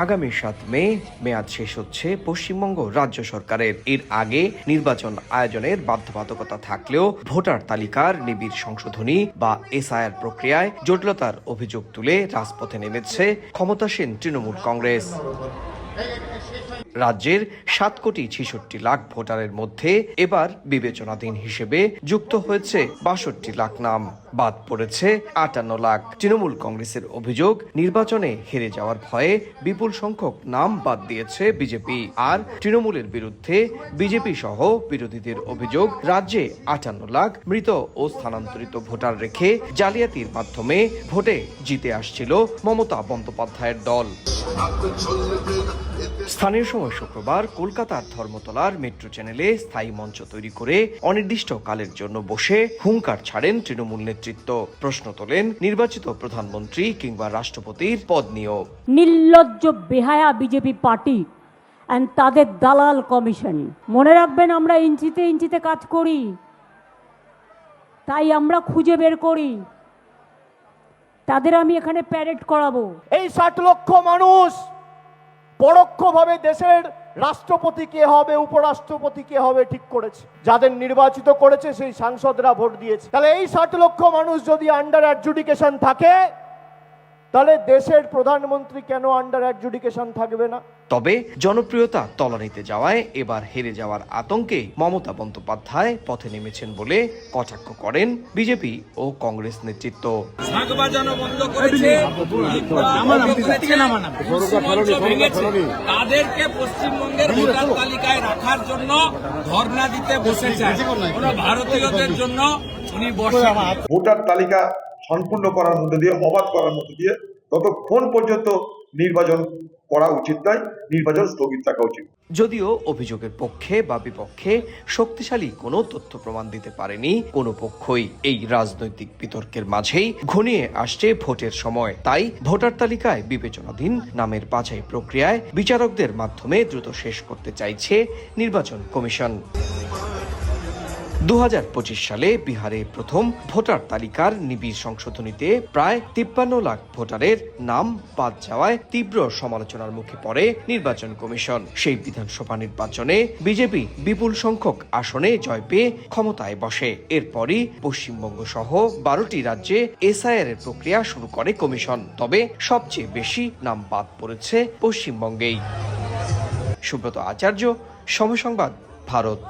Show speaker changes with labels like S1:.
S1: আগামী 7 মে মেয়াদ শেষ হচ্ছে পশ্চিমবঙ্গ রাজ্য সরকারের। এর আগে নির্বাচন আয়োজনের বাধ্যবাধকতা থাকলেও ভোটার তালিকার নিবিড় সংশোধনী বা এসআইআর প্রক্রিয়ায় জটিলতার অভিযোগ তুলে রাজপথে নেমেছে ক্ষমতাসীন তৃণমূল কংগ্রেস। রাজ্যের 7,66,00,000 ভোটারের মধ্যে এবার বিবেচনাধীন হিসেবে যুক্ত হয়েছে 62 লাখ নাম, বাদ পড়েছে 58 লাখ। তৃণমূল কংগ্রেসের অভিযোগ, নির্বাচনে হেরে যাওয়ার ভয়ে বিপুল সংখ্যক নাম বাদ দিয়েছে বিজেপি। আর তৃণমূলের বিরুদ্ধে বিজেপি সহ বিরোধীদের অভিযোগ, রাজ্যে 58 লাখ মৃত ও স্থানান্তরিত ভোটার রেখে জালিয়াতির মাধ্যমে ভোটে জিতে আসছিল মমতা বন্দ্যোপাধ্যায়ের দল। স্থানীয় সময় শুক্রবার কলকাতার ধর্মতলার মেট্রো চ্যানেলে স্থায়ী মঞ্চ তৈরি করে অনির্দিষ্টকালের জন্য বসে হুঙ্কার ছাড়েন তৃণমূল নেতৃত্ব। প্রশ্ন তোলেন নির্বাচিত প্রধানমন্ত্রী কিংবা রাষ্ট্রপতির পদ নিয়েও।
S2: নির্লজ্জ বেহায়া বিজেপি পার্টি এন্ড তাদের দালাল কমিশন। মনে রাখবেন, আমরা ইঞ্চিতে ইঞ্চিতে কাজ করি, তাই আমরা খুঁজে বের করি। তাদের আমি এখানে প্যারেড করাবো।
S3: এই 60 লক্ষ মানুষ পরোক্ষভাবে দেশের রাষ্ট্রপতি কে হবে, উপরাষ্ট্রপতি কে হবে ঠিক করেছে। যাদের নির্বাচিত করেছে সেই সাংসদরা ভোট দিয়েছে। তাহলে এই 60 লক্ষ মানুষ যদি আন্ডার অ্যাডজুডিকেশন থাকে, তাহলে দেশের প্রধানমন্ত্রী কেন আন্ডার অ্যাডজুডিকেশন থাকবে না?
S1: তবে জনপ্রিয়তা তলানিতে যাওয়ায় এবার হেরে যাওয়ার আতঙ্কে মমতা বন্দ্যোপাধ্যায় পথে নেমেছেন বলে কটাক্ষ করেন বিজেপি ও কংগ্রেস নেতৃত্ব।
S4: তাদেরকে পশ্চিমবঙ্গের ভোটার তালিকায় রাখার জন্য ধর্ণা দিতে বসেছেন। ভারতীয়দের জন্য উনি
S5: ভোটার তালিকা সম্পূর্ণ করার মধ্যে দিয়ে, অবাধ করার মধ্যে দিয়ে ততক্ষণ পর্যন্ত নির্বাচন করা উচিত নয়, নির্বাচন স্থগিত রাখা উচিত।
S1: যদিও অভিযোগের পক্ষে বা বিপক্ষে শক্তিশালী কোনো তথ্য প্রমাণ দিতে পারেনি কোনো পক্ষই। এই রাজনৈতিক বিতর্কের মাঝেই ঘনিয়ে আসছে ভোটের সময়। তাই ভোটার তালিকায় বিবেচনাধীন নামের বাছাই প্রক্রিয়ায় বিচারকদের মাধ্যমে দ্রুত শেষ করতে চাইছে নির্বাচন কমিশন। 2025 সালে বিহারে প্রথম ভোটার তালিকার নিবিড় সংশোধনীতে প্রায় 53 লাখ ভোটারের নাম বাদ যাওয়ায় তীব্র সমালোচনার মুখে পড়ে নির্বাচন কমিশন। সেই বিধানসভা নির্বাচনে বিজেপি বিপুল সংখ্যক আসনে জয় পেয়ে ক্ষমতায় বসে। এরপরই পশ্চিমবঙ্গ সহ 12টি রাজ্যে এসআইআর এর প্রক্রিয়া শুরু করে কমিশন। তবে সবচেয়ে বেশি নাম বাদ পড়েছে পশ্চিমবঙ্গেই। সুব্রত আচার্য, সময় সংবাদ, ভারত।